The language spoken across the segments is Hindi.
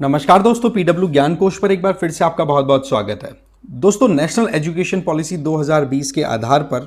नमस्कार दोस्तों, पीडब्ल्यू ज्ञान कोश पर एक बार फिर से आपका बहुत बहुत स्वागत है। दोस्तों, नेशनल एजुकेशन पॉलिसी 2020 के आधार पर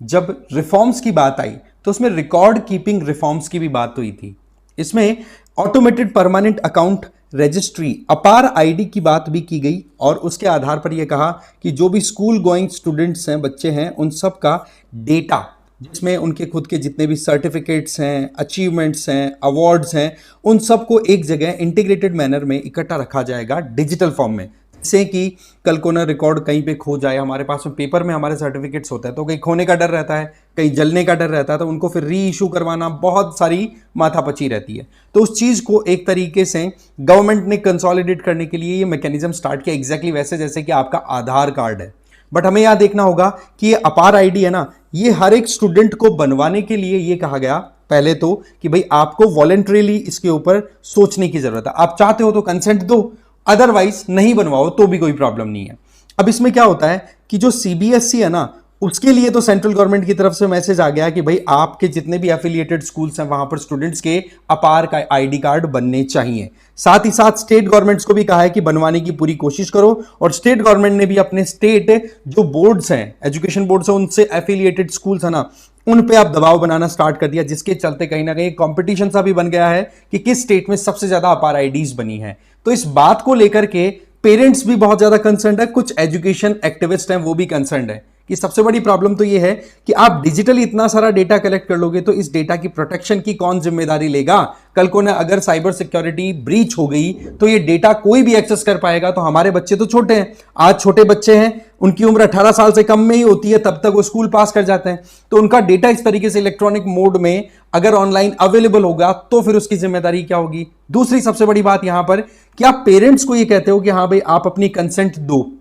जब रिफॉर्म्स की बात आई तो उसमें रिकॉर्ड कीपिंग रिफॉर्म्स की भी बात हुई थी। इसमें ऑटोमेटेड परमानेंट अकाउंट रजिस्ट्री अपार आईडी की बात भी की गई और उसके आधार पर यह कहा कि जो भी स्कूल गोइंग स्टूडेंट्स हैं, बच्चे हैं, उन सब का डेटा, जिसमें उनके खुद के जितने भी सर्टिफिकेट्स हैं, अचीवमेंट्स हैं, अवार्ड्स हैं, उन सबको एक जगह इंटीग्रेटेड मैनर में इकट्ठा रखा जाएगा डिजिटल फॉर्म में, जिससे कि कल को ना रिकॉर्ड कहीं पे खो जाए। हमारे पास में पेपर में हमारे सर्टिफिकेट्स होते हैं तो कहीं खोने का डर रहता है, कहीं जलने का डर रहता है, तो उनको फिर री इशू करवाना बहुत सारी माथापची रहती है। तो उस चीज़ को एक तरीके से गवर्नमेंट ने कंसोलिडेट करने के लिए ये मैकेनिज्म स्टार्ट किया, एग्जैक्टली वैसे जैसे कि आपका आधार कार्ड है। बट हमें यह देखना होगा कि ये अपार आईडी है ना, ये हर एक स्टूडेंट को बनवाने के लिए ये कहा गया पहले तो कि भाई आपको वॉलेंटरीली इसके ऊपर सोचने की जरूरत है। आप चाहते हो तो कंसेंट दो, अदरवाइज नहीं बनवाओ तो भी कोई प्रॉब्लम नहीं है। अब इसमें क्या होता है कि जो सीबीएसई है ना, उसके लिए तो सेंट्रल गवर्नमेंट की तरफ से मैसेज आ गया कि भाई आपके जितने भी एफिलिएटेड स्कूल्स हैं वहां पर स्टूडेंट्स के अपार का आईडी कार्ड बनने चाहिए। साथ ही साथ स्टेट गवर्नमेंट्स को भी कहा है कि बनवाने की पूरी कोशिश करो, और स्टेट गवर्नमेंट ने भी अपने स्टेट जो बोर्ड्स हैं, एजुकेशन बोर्ड्स हैं, उनसे एफिलिएटेड स्कूल्स है ना, उन पे आप दबाव बनाना स्टार्ट कर दिया, जिसके चलते कहीं ना कहीं कंपटीशन सा भी बन गया है कि किस स्टेट में सबसे ज्यादा अपार आईडीज बनी है। तो इस बात को लेकर के पेरेंट्स भी बहुत ज्यादा कंसर्न है, कुछ एजुकेशन एक्टिविस्ट हैं वो भी कंसर्न है कि सबसे बड़ी प्रॉब्लम तो ये है कि आप डिजिटली इतना सारा डेटा कलेक्ट कर लोगे तो इस डेटा की प्रोटेक्शन की कौन जिम्मेदारी लेगा। कल को ना अगर साइबर सिक्योरिटी ब्रीच हो गई तो ये डेटा कोई भी एक्सेस कर पाएगा। तो हमारे बच्चे तो छोटे हैं, आज छोटे बच्चे हैं, उनकी उम्र 18 साल से कम में ही होती है, तब तक वो स्कूल पास कर जाते हैं। तो उनका डेटा इस तरीके से इलेक्ट्रॉनिक मोड में अगर ऑनलाइन अवेलेबल होगा तो फिर उसकी जिम्मेदारी क्या होगी। दूसरी सबसे बड़ी बात यहां पर कि आप पेरेंट्स को ये कहते हो कि हाँ भाई आप अपनी कंसेंट दो,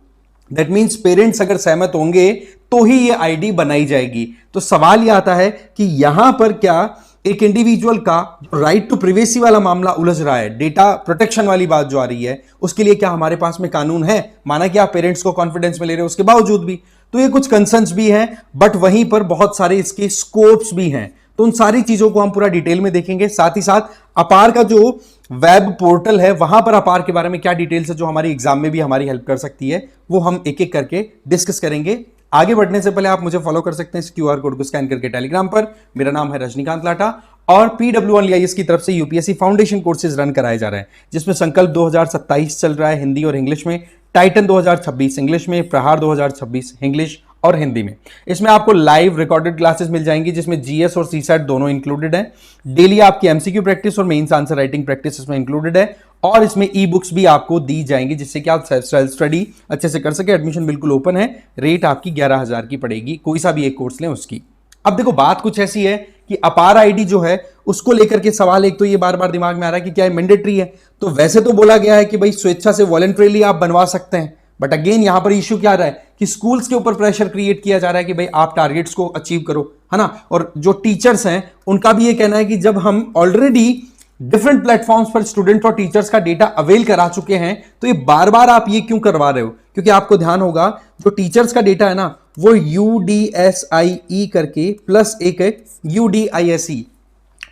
दैट मीन्स पेरेंट्स अगर सहमत होंगे तो ही ये आईडी बनाई जाएगी। तो सवाल यह आता है कि यहां पर क्या एक इंडिविजुअल का जो राइट टू प्रिवेसी वाला मामला उलझ रहा है, डेटा प्रोटेक्शन वाली बात जो आ रही है, उसके लिए क्या हमारे पास में कानून है? माना कि आप पेरेंट्स को कॉन्फिडेंस में ले रहे हो, उसके बावजूद भी तो ये कुछ कंसर्न्स भी हैं, बट वहीं पर बहुत सारे इसके स्कोप्स भी हैं। तो उन सारी चीजों को हम पूरा डिटेल में देखेंगे। साथ ही साथ अपार का जो वेब पोर्टल है वहां पर अपार के बारे में क्या डिटेल्स है जो हमारी एग्जाम में भी हमारी हेल्प कर सकती है, वो हम एक एक करके डिस्कस करेंगे। आगे बढ़ने से पहले आप मुझे फॉलो कर सकते हैं इस क्यूआर कोड को स्कैन करके टेलीग्राम पर। मेरा नाम है रजनीकांत लाटा और PW1LIS की तरफ से यूपीएससी फाउंडेशन कोर्सेज रन कराए जा रहे हैं, जिसमें संकल्प 2027 चल रहा है हिंदी और इंग्लिश में, टाइटन 2026 इंग्लिश में, प्रहार 2026 इंग्लिश और हिंदी में। इसमें आपको लाइव रिकॉर्डेड क्लासेस मिल जाएंगी जिसमें जीएस और सीसैट दोनों इंक्लूडेड है। डेली आपकी एमसीक्यू प्रैक्टिस और मेंस आंसर राइटिंग प्रैक्टिस इसमें इंक्लूडेड है, और इसमें ई बुक्स भी आपको दी जाएंगी जिससे कि आप सेल्फ स्टडी अच्छे से कर सके। एडमिशन बिल्कुल ओपन है, रेट आपकी 11,000 की पड़ेगी, कोई सा भी एक कोर्स लें उसकी। अब देखो बात कुछ ऐसी है कि अपार आईडी जो है उसको लेकर के सवाल एक तो ये बार बार दिमाग में आ रहा है कि क्या ये मैंडेटरी है। तो वैसे तो बोला गया है कि भाई स्वेच्छा से वॉलंटरीली आप बनवा सकते हैं, बट अगेन यहां पर इश्यू क्या आ रहा है कि स्कूल्स के ऊपर प्रेशर क्रिएट किया जा रहा है कि भाई आप टारगेट्स को अचीव करो, है ना। और जो टीचर्स हैं उनका भी ये कहना है कि जब हम ऑलरेडी डिफरेंट प्लेटफॉर्म्स पर स्टूडेंट और टीचर्स का डेटा अवेल करा चुके हैं तो ये बार बार आप ये क्यों करवा रहे हो। क्योंकि आपको ध्यान होगा जो टीचर्स का डेटा है ना, वो UDSIE करके प्लस एक UDISE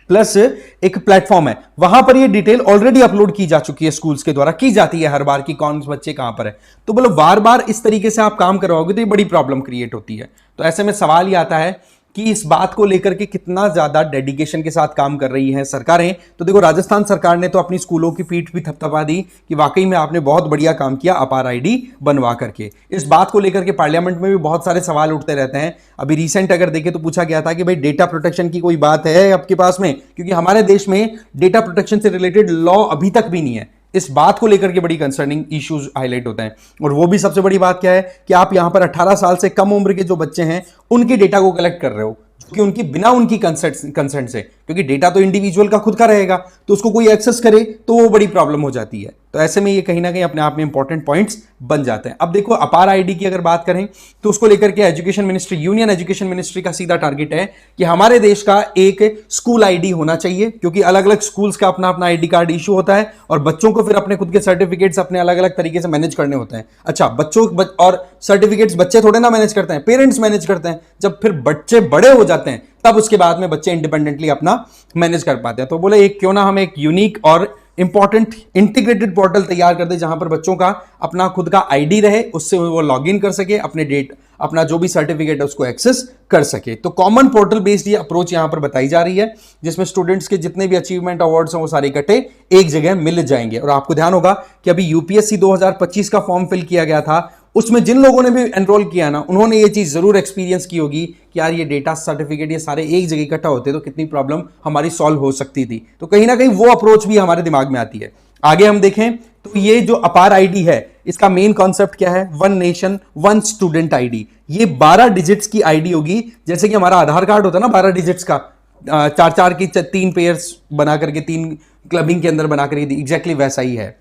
प्लस एक प्लेटफॉर्म है, वहां पर ये डिटेल ऑलरेडी अपलोड की जा चुकी है, स्कूल्स के द्वारा की जाती है हर बार की कौन से बच्चे कहां पर है। तो बोलो बार बार इस तरीके से आप काम करवाओगे तो ये बड़ी प्रॉब्लम क्रिएट होती है। तो ऐसे में सवाल ये आता है कि इस बात को लेकर के कितना ज्यादा डेडिकेशन के साथ काम कर रही हैं सरकारें। तो देखो राजस्थान सरकार ने तो अपनी स्कूलों की पीठ भी थपथपा दी कि वाकई में आपने बहुत बढ़िया काम किया अपार आईडी बनवा करके। इस बात को लेकर के पार्लियामेंट में भी बहुत सारे सवाल उठते रहते हैं। अभी रिसेंट अगर देखें तो पूछा गया था कि भाई डेटा प्रोटेक्शन की कोई बात है आपके पास में, क्योंकि हमारे देश में डेटा प्रोटेक्शन से रिलेटेड लॉ अभी तक भी नहीं है। इस बात को लेकर के बड़ी कंसर्निंग इश्यूज हाईलाइट होते हैं। और वो भी सबसे बड़ी बात क्या है कि आप यहां पर 18 साल से कम उम्र के जो बच्चे हैं उनके डेटा को कलेक्ट कर रहे हो, कि उनकी बिना उनकी कंसेंट से, क्योंकि डेटा तो इंडिविजुअल का खुद का रहेगा, तो उसको कोई एक्सेस करे तो वो बड़ी प्रॉब्लम हो जाती है। तो ऐसे में ये कहीं ना कहीं अपने आप में इंपॉर्टेंट पॉइंट्स बन जाते हैं। अब देखो अपार आईडी की अगर बात करें तो उसको लेकर के education ministry, union education ministry का सीधा टारगेट है कि हमारे देश का एक स्कूल आईडी होना चाहिए, क्योंकि अलग अलग स्कूल्स का अपना अपना आईडी कार्ड इशू होता है और बच्चों को फिर अपने खुद के सर्टिफिकेट्स अपने अलग अलग तरीके से मैनेज करने होते हैं। अच्छा, बच्चों और सर्टिफिकेट्स बच्चे थोड़े ना मैनेज करते हैं, पेरेंट्स मैनेज करते हैं। जब फिर बच्चे बड़े हो जाते हैं तब उसके बाद में बच्चे इंडिपेंडेंटली अपना मैनेज कर पाते हैं। तो बोले एक क्यों ना हम एक यूनिक और इंपॉर्टेंट इंटीग्रेटेड पोर्टल तैयार कर दे जहां पर बच्चों का अपना खुद का आईडी रहे, उससे वो लॉग इन कर सके, अपना जो भी सर्टिफिकेट है उसको एक्सेस कर सके। तो कॉमन पोर्टल बेस्ड ये अप्रोच यहां पर बताई जा रही है, जिसमें स्टूडेंट्स के जितने भी अचीवमेंट अवार्ड्स हैं वो सारे इकट्ठे एक जगह मिल जाएंगे। और आपको ध्यान होगा कि अभी यूपीएससी 2025 का फॉर्म फिल किया गया था, उसमें जिन लोगों ने भी एनरोल किया ना, उन्होंने ये चीज जरूर एक्सपीरियंस की होगी कि यार ये डेटा सर्टिफिकेट ये सारे एक जगह इकट्ठा होते तो कितनी प्रॉब्लम हमारी सॉल्व हो सकती थी। तो कहीं ना कहीं वो अप्रोच भी हमारे दिमाग में आती है। आगे हम देखें तो ये जो अपार आईडी है, इसका मेन कॉन्सेप्ट क्या है? One nation one student ID. ये 12 डिजिट्स की आईडी होगी, जैसे कि हमारा आधार कार्ड होता है ना 12 डिजिट्स का, 4 की 3 पेयर्स बना करके 3 क्लबिंग के अंदर बना करके, एग्जैक्टली वैसा ही है,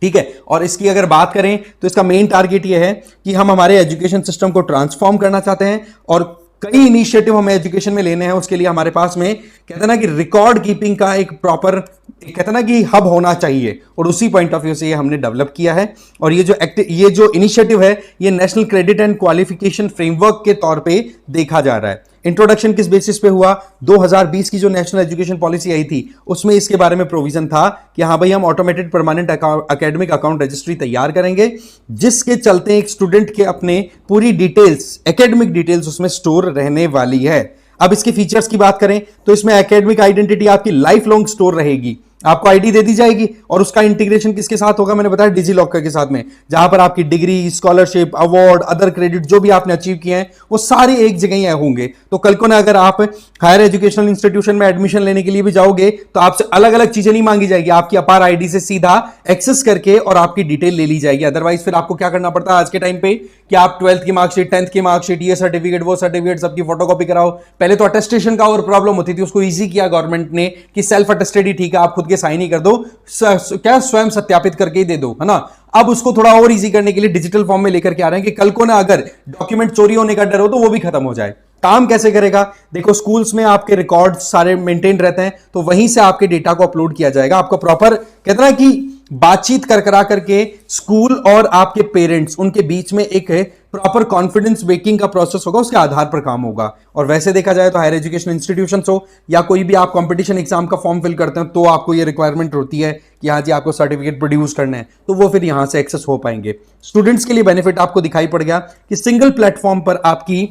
ठीक है। और इसकी अगर बात करें तो इसका मेन टारगेट ये है कि हम हमारे एजुकेशन सिस्टम को ट्रांसफॉर्म करना चाहते हैं और कई इनिशिएटिव हमें एजुकेशन में लेने हैं। उसके लिए हमारे पास में कहते हैं ना कि रिकॉर्ड कीपिंग का एक प्रॉपर कहते हैं ना कि हब होना चाहिए, और उसी पॉइंट ऑफ व्यू से ये हमने डेवलप किया है। और ये जो इनिशिएटिव है ये national credit and qualification framework के तौर पे देखा जा रहा है। इंट्रोडक्शन किस बेसिस पे हुआ? 2020 की जो नेशनल एजुकेशन पॉलिसी आई थी उसमें इसके बारे में प्रोविजन था कि हाँ भाई हम automated permanent academic account registry तैयार करेंगे, जिसके चलते एक स्टूडेंट के अपने पूरी डिटेल्स, एकेडमिक डिटेल्स उसमें स्टोर रहने वाली है। अब इसके फीचर्स की बात करें तो इसमें एकेडमिक आइडेंटिटी आपकी लाइफ लॉन्ग स्टोर रहेगी, आपको आईडी दे दी जाएगी, और उसका इंटीग्रेशन किसके साथ होगा? मैंने बताया डिजी लॉकर के साथ में, जहां पर आपकी degree, scholarship, award, other credit जो भी आपने अचीव किए हैं वो सारे एक जगह ही होंगे। तो कल को ना अगर आप हायर एजुकेशनल इंस्टीट्यूशन में एडमिशन लेने के लिए भी जाओगे तो आपसे अलग अलग चीजें नहीं मांगी जाएगी, आपकी अपार आईडी से सीधा एक्सेस करके और आपकी डिटेल ले ली जाएगी। अदरवाइज फिर आपको क्या करना पड़ता है आज के टाइम पे कि आप 12th की मार्कशीट, 10th की मार्कशीट, ये सर्टिफिकेट, वो सर्टिफिकेट सबकी फोटोकॉपी कराओ। पहले तो अटेस्टेशन का और प्रॉब्लम होती थी, उसको इजी किया गवर्नमेंट ने कि सेल्फ अटेस्टेड ही ठीक है, आप खुद के साइन ही कर दो, क्या स्वयं सत्यापित करके ही दे दो, है ना। अब उसको थोड़ा और इजी करने के लिए डिजिटल फॉर्म में लेकर के आ रहे हैं कि कल को ना अगर डॉक्यूमेंट चोरी होने का डर हो तो वो भी खत्म हो जाए। काम कैसे करेगा? देखो स्कूल्स में आपके रिकॉर्ड सारे मेंटेन रहते हैं, तो वहीं से आपके डेटा को अपलोड किया जाएगा। आपको प्रॉपर कहते हैं कि बातचीत करा करके स्कूल और आपके पेरेंट्स उनके बीच में एक प्रॉपर कॉन्फिडेंस बेकिंग का प्रोसेस होगा, उसके आधार पर काम होगा। और वैसे देखा जाए तो हायर एजुकेशन इंस्टीट्यूशंस हो या कोई भी आप कंपटीशन एग्जाम का फॉर्म फिल करते हैं तो आपको ये रिक्वायरमेंट होती है कि हाँ जी आपको सर्टिफिकेट प्रोड्यूस करना है, तो वो फिर यहां से एक्सेस हो पाएंगे। स्टूडेंट्स के लिए बेनिफिट आपको दिखाई पड़ गया कि सिंगल प्लेटफॉर्म पर आपकी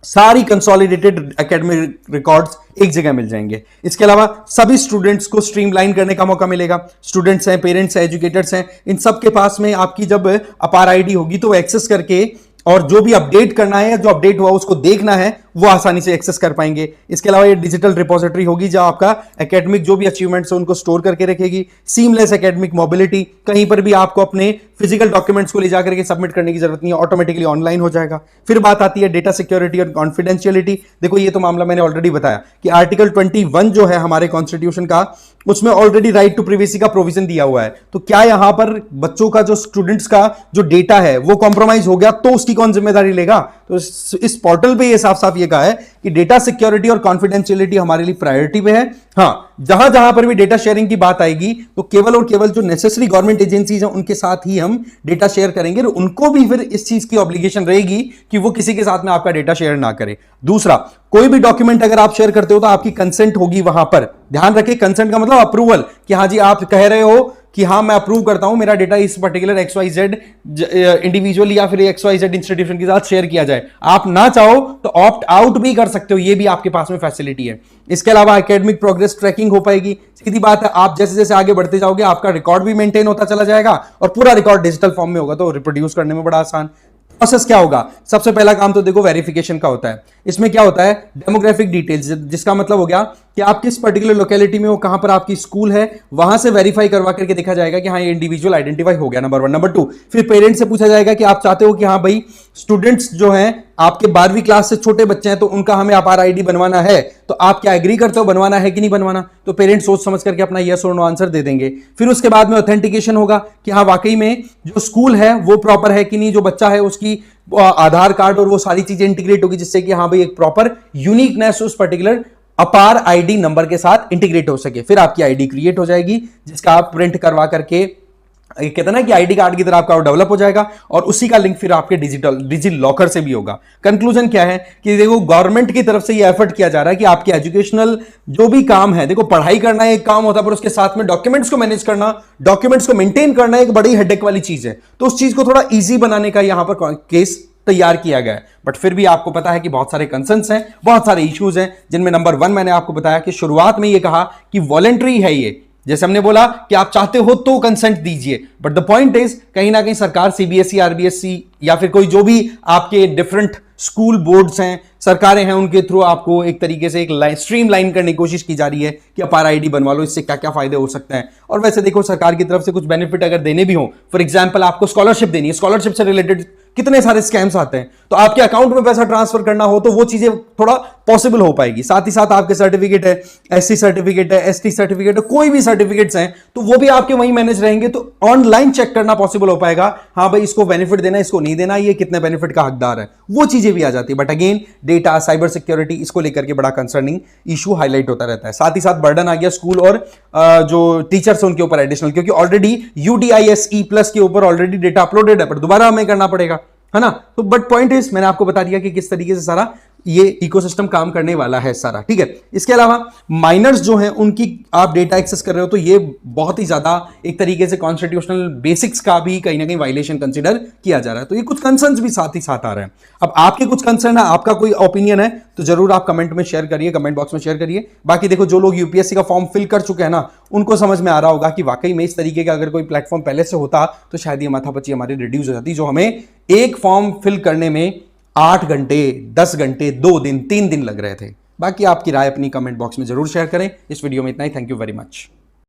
सारी कंसोलिडेटेड एकेडमिक रिकॉर्ड्स एक जगह मिल जाएंगे। इसके अलावा सभी स्टूडेंट्स को स्ट्रीमलाइन करने का मौका मिलेगा। स्टूडेंट्स हैं, पेरेंट्स हैं, एजुकेटर्स हैं, इन सब के पास में आपकी जब अपार आईडी होगी तो एक्सेस करके और जो भी अपडेट करना है, जो अपडेट हुआ उसको देखना है, वो आसानी से एक्सेस कर पाएंगे। इसके अलावा ये डिजिटल रिपोजिटरी होगी जहां आपका एकेडमिक जो भी अचीवमेंट्स है उनको स्टोर करके रखेगी। सीमलेस एकेडमिक मोबिलिटी, कहीं पर भी आपको अपने फिजिकल डॉक्यूमेंट्स को ले जाकर के सबमिट करने की जरूरत नहीं है, ऑटोमेटिकली ऑनलाइन हो जाएगा। फिर बात आती है डेटा सिक्योरिटी और कॉन्फिडेंशियलिटी। देखो ये तो मामला मैंने ऑलरेडी बताया कि आर्टिकल 21 जो है हमारे कॉन्स्टिट्यूशन का, उसमें ऑलरेडी राइट टू प्रिवेसी का प्रोविजन दिया हुआ है। तो क्या यहां पर बच्चों का जो स्टूडेंट्स का जो डेटा है वो कॉम्प्रोमाइज हो गया तो उसकी कौन जिम्मेदारी लेगा? तो इस पोर्टल पे ये साफ साफ ये कहा है कि डेटा सिक्योरिटी और कॉन्फिडेंशियलिटी हमारे लिए प्रायोरिटी पे है। हाँ, जहां जहां पर भी डेटा शेयरिंग की बात आएगी तो केवल और केवल जो नेसेसरी गवर्नमेंट एजेंसीज हैं उनके साथ ही हम डेटा शेयर करेंगे, और उनको भी फिर इस चीज की ऑब्लिगेशन रहेगी कि वो किसी के साथ में आपका डेटा शेयर ना करे। दूसरा, कोई भी डॉक्यूमेंट अगर आप शेयर करते हो तो आपकी कंसेंट होगी वहां पर। ध्यान रखें, कंसेंट का मतलब अप्रूवल, कि हाँ जी आप कह रहे हो कि हाँ मैं अप्रूव करता हूं मेरा डेटा इस पर्टिकुलर XYZ इंडिविजुअल या फिर XYZ इंस्टीट्यूशन के साथ शेयर किया जाए। आप ना चाहो तो ऑप्ट आउट भी कर सकते हो, ये भी आपके पास में फैसिलिटी है। इसके अलावा एकेडमिक प्रोग्रेस ट्रैकिंग हो पाएगी। सीधी बात है, आप जैसे जैसे आगे बढ़ते जाओगे आपका रिकॉर्ड भी मेंटेन होता चला जाएगा और पूरा रिकॉर्ड डिजिटल फॉर्म में होगा, तो रिप्रोड्यूस करने में बड़ा आसान। प्रोसेस क्या होगा? सबसे पहला काम तो देखो वेरिफिकेशन का होता है। इसमें क्या होता है? डेमोग्राफिक डिटेल्स, जिसका मतलब हो गया कि आप किस पर्टिकुलर लोकेलिटी में हो, कहां पर आपकी स्कूल है, वहां से वेरीफाई करवा करके देखा जाएगा कि हाँ ये इंडिविजुअल आइडेंटिफाई हो गया, नंबर 1। नंबर 2, फिर पेरेंट्स से पूछा जाएगा कि आप चाहते हो कि हाँ भाई स्टूडेंट्स जो हैं आपके 12वीं क्लास से छोटे बच्चे हैं तो उनका हमें अपार आईडी बनवाना है, तो आप क्या एग्री करते हो बनवाना है कि नहीं बनवाना? तो पेरेंट्स सोच समझ करके अपना यस और नो आंसर दे देंगे। फिर उसके बाद में ऑथेंटिकेशन होगा कि हाँ वाकई में जो स्कूल है वो प्रॉपर है कि नहीं, जो बच्चा है उसकी आधार कार्ड और वो सारी चीजें इंटीग्रेट होगी, जिससे कि हाँ भाई एक प्रॉपर यूनिकनेस उस पर्टिकुलर अपार आईडी नंबर के साथ इंटीग्रेट हो सके। फिर आपकी आईडी क्रिएट हो जाएगी जिसका आप प्रिंट करवा करके ये कहते हैं ना कि आईडी कार्ड की तरह आपका डेवलप हो जाएगा और उसी का लिंक फिर आपके डिजी लॉकर से भी होगा। कंक्लूजन क्या है कि देखो गवर्नमेंट की तरफ से ये एफर्ट किया जा रहा है कि आपके एजुकेशनल जो भी काम है, देखो पढ़ाई करना एक काम होता है, पर उसके साथ में डॉक्यूमेंट्स को मैनेज करना, डॉक्यूमेंट्स को मेंटेन करना एक बड़ी हेडेक वाली चीज है। तो उस चीज को थोड़ा ईजी बनाने का यहां पर केस तैयार किया गया है। बट फिर भी आपको पता है कि बहुत सारे कंसर्न्स हैं, बहुत सारे इश्यूज हैं, जिनमें नंबर 1 मैंने आपको बताया कि शुरुआत में ये कहा कि वॉलेंट्री है ये, जैसे हमने बोला कि आप चाहते हो तो कंसेंट दीजिए, बट द पॉइंट इज कहीं ना कहीं सरकार सीबीएसई, आरबीएसई या फिर कोई जो भी आपके डिफरेंट स्कूल बोर्ड्स हैं, सरकारें हैं, उनके थ्रू आपको एक तरीके से एक स्ट्रीम लाइन करने की कोशिश की जा रही है कि आप आरआईडी बनवा लो, इससे क्या क्या फायदे हो सकते हैं। और वैसे देखो सरकार की तरफ से कुछ बेनिफिट अगर देने भी हो, फॉर एग्जाम्पल आपको स्कॉलरशिप देनी है, स्कॉलरशिप से रिलेटेड कितने सारे स्कैम्स आते हैं, तो आपके अकाउंट में पैसा ट्रांसफर करना हो तो वो चीजें थोड़ा पॉसिबल हो पाएगी। साथ ही साथ आपके सर्टिफिकेट है, एससी सर्टिफिकेट है, एसटी सर्टिफिकेट है, कोई भी सर्टिफिकेट्स हैं तो वो भी आपके वहीं मैनेज रहेंगे, तो ऑनलाइन चेक करना पॉसिबल हो पाएगा। हाँ भाई इसको बेनिफिट देना, इसको नहीं देना, ये कितने बेनिफिट का हकदार है, वो चीजें भी आ जाती है। But again data, cyber security, इसको लेकर के बड़ा कंसर्निंग इशू हाईलाइट होता रहता है। साथ ही साथ बर्डन आ गया स्कूल और जो टीचर्स हैं उनके ऊपर एडिशनल, क्योंकि ऑलरेडी यूडीआईएसई प्लस के ऊपर ऑलरेडी डेटा अपलोडेड है, पर दोबारा हमें करना पड़ेगा, है ना। तो बट पॉइंट इज मैंने आपको बता दिया कि किस तरीके से सारा ये इकोसिस्टम काम करने वाला है सारा, ठीक है। इसके अलावा माइनर्स जो हैं उनकी आप डेटा एक्सेस कर रहे हो तो ये बहुत ही ज्यादा एक तरीके से कॉन्स्टिट्यूशनल बेसिक्स का भी कहीं ना कहीं वायलेशन कंसीडर किया जा रहा है। तो ये कुछ कंसर्न्स भी साथ ही साथ आ रहे हैं। अब आपके कुछ कंसर्न है, आपका कोई ओपिनियन है तो जरूर आप कमेंट में शेयर करिए, कमेंट बॉक्स में शेयर करिए। बाकी देखो जो लोग यूपीएससी का फॉर्म फिल कर चुके हैं ना, उनको समझ में आ रहा होगा कि वाकई में इस तरीके का अगर कोई प्लेटफॉर्म पहले से होता तो शायद ये माथापच्ची हमारी रिड्यूस हो जाती, जो हमें एक फॉर्म फिल करने में 8 घंटे, 10 घंटे, 2 दिन, 3 दिन लग रहे थे। बाकी आपकी राय अपनी कमेंट बॉक्स में जरूर शेयर करें। इस वीडियो में इतना ही। Thank you very much.